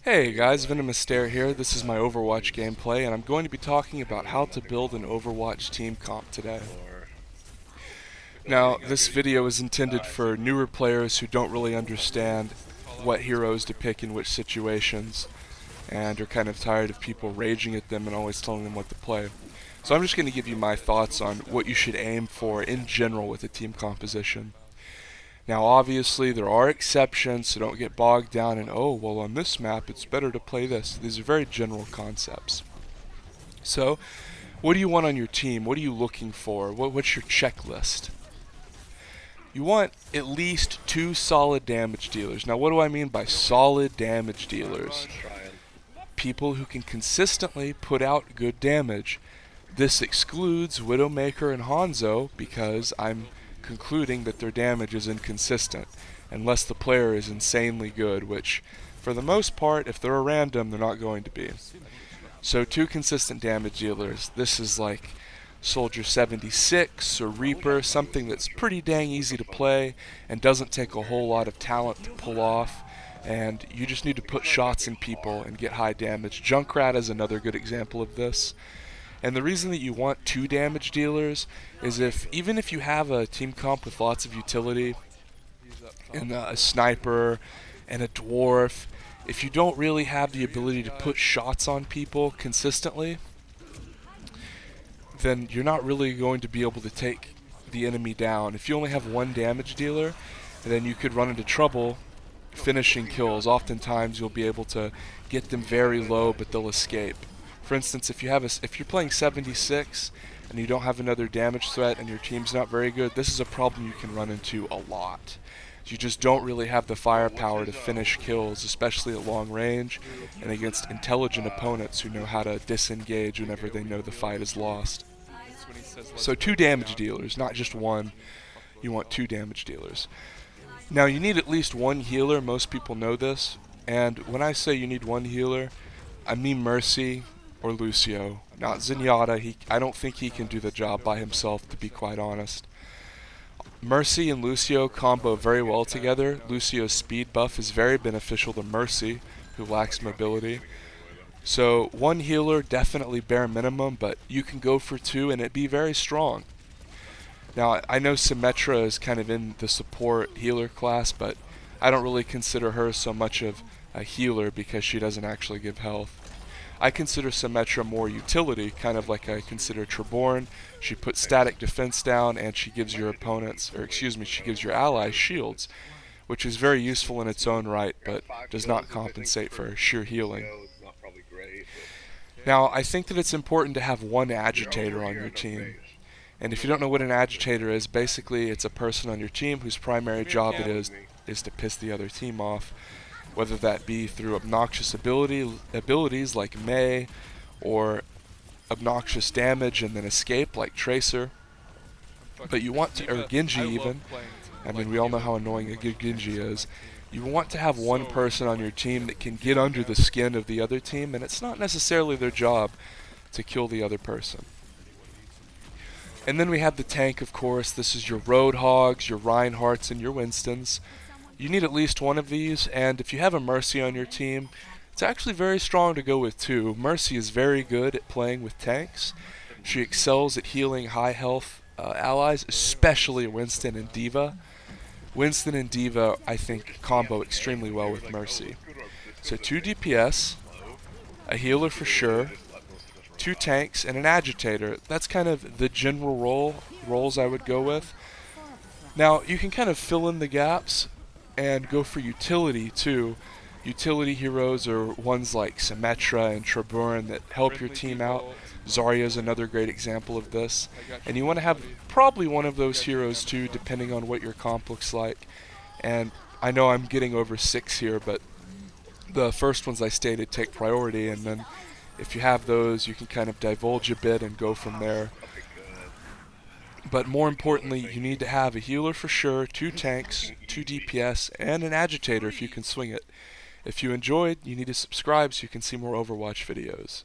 Hey guys, VenomousStare here. This is my Overwatch gameplay, and I'm going to be talking about how to build an Overwatch team comp today. Now, this video is intended for newer players who don't really understand what heroes to pick in which situations, and are kind of tired of people raging at them and always telling them what to play. So I'm just going to give you my thoughts on what you should aim for in general with a team composition. Now obviously there are exceptions, so don't get bogged down in, oh, well on this map it's better to play this. These are very general concepts. So, what do you want on your team? What are you looking for? What's your checklist? You want at least 2 solid damage dealers. Now what do I mean by solid damage dealers? People who can consistently put out good damage. This excludes Widowmaker and Hanzo because I'm concluding that their damage is inconsistent, unless the player is insanely good, which, for the most part, if they're a random, they're not going to be. So 2 consistent damage dealers. This is like Soldier 76 or Reaper, something that's pretty dang easy to play and doesn't take a whole lot of talent to pull off, and you just need to put shots in people and get high damage. Junkrat is another good example of this. And the reason that you want 2 damage dealers is even if you have a team comp with lots of utility, and a sniper, and a dwarf, if you don't really have the ability to put shots on people consistently, then you're not really going to be able to take the enemy down. If you only have 1 damage dealer, then you could run into trouble finishing kills. Oftentimes you'll be able to get them very low, but they'll escape. For instance, if you're playing 76 and you don't have another damage threat and your team's not very good, this is a problem you can run into a lot. You just don't really have the firepower to finish kills, especially at long range and against intelligent opponents who know how to disengage whenever they know the fight is lost. So 2 damage dealers, not just 1. You want 2 damage dealers. Now you need at least 1 healer. Most people know this. And when I say you need 1 healer, I mean Mercy or Lucio, not Zenyatta. I don't think he can do the job by himself, to be quite honest. Mercy and Lucio combo very well together. Lucio's speed buff is very beneficial to Mercy, who lacks mobility. So 1 healer, definitely bare minimum, but you can go for 2 and it'd be very strong. Now I know Symmetra is kind of in the support healer class, but I don't really consider her so much of a healer because she doesn't actually give health. I consider Symmetra more utility, kind of like I consider Treborn. She puts static defense down and she gives your she gives your allies shields, which is very useful in its own right, but does not compensate for sheer healing. Now, I think that it's important to have 1 agitator on your team. And if you don't know what an agitator is, basically it's a person on your team whose primary job is to piss the other team off, whether that be through obnoxious abilities like Mei, or obnoxious damage and then escape like Tracer. But you want to, or Genji even. I mean, we all know how annoying a good Genji is. You want to have 1 person on your team that can get under the skin of the other team, and it's not necessarily their job to kill the other person. And then we have the tank, of course. This is your Roadhogs, your Reinhardts, and your Winstons. You need at least 1 of these, and if you have a Mercy on your team, it's actually very strong to go with 2. Mercy is very good at playing with tanks. She excels at healing high health allies, especially Winston and D.Va. Winston and D.Va, I think, combo extremely well with Mercy. So 2 DPS, a healer for sure, 2 tanks, and an agitator. That's kind of the general roles I would go with. Now, you can kind of fill in the gaps and go for utility too. Utility heroes are ones like Symmetra and Treborn that help your team out. Zarya is another great example of this. And you want to have probably 1 of those heroes too, depending on what your comp looks like. And I know I'm getting over 6 here, but the first ones I stated take priority, and then if you have those, you can kind of divulge a bit and go from there. But more importantly, you need to have a healer for sure, 2 tanks, 2 DPS, and an agitator if you can swing it. If you enjoyed, you need to subscribe so you can see more Overwatch videos.